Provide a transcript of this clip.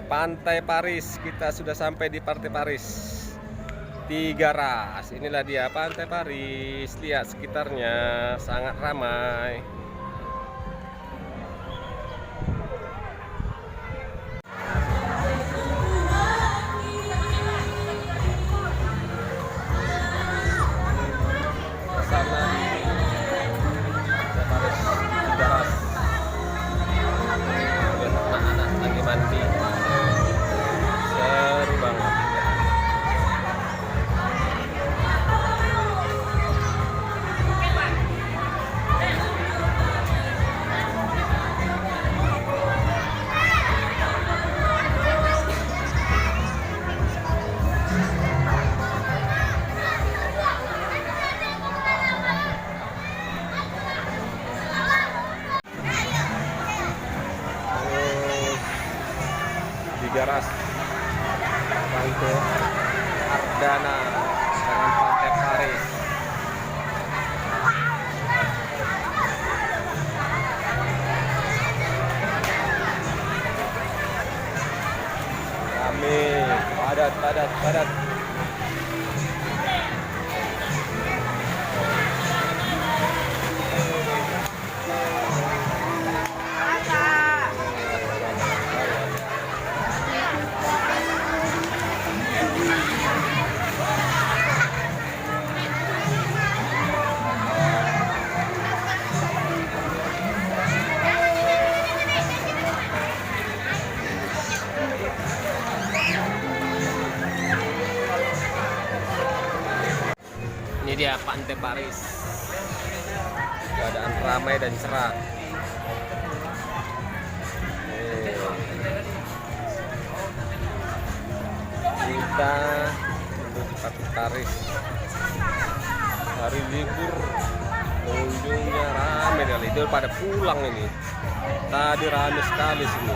Pantai Paris. Kita sudah sampai di Pantai Paris. Tiga Ras. Inilah dia Pantai Paris. Lihat sekitarnya sangat ramai. Sana Pantai Paris Tiga Ras. Lihat anak-anak lagi mandi. Seru banget. Tiga Ras, Pantai Ardana dengan Pantai Paris. Rame, padat. Ini dia Pantai Paris. Keadaan ramai dan cerah. Kita menuju Pantai Paris. Hari libur, pengunjungnya ramai kali. Itu pada pulang ini. Tadi ramai sekali sini.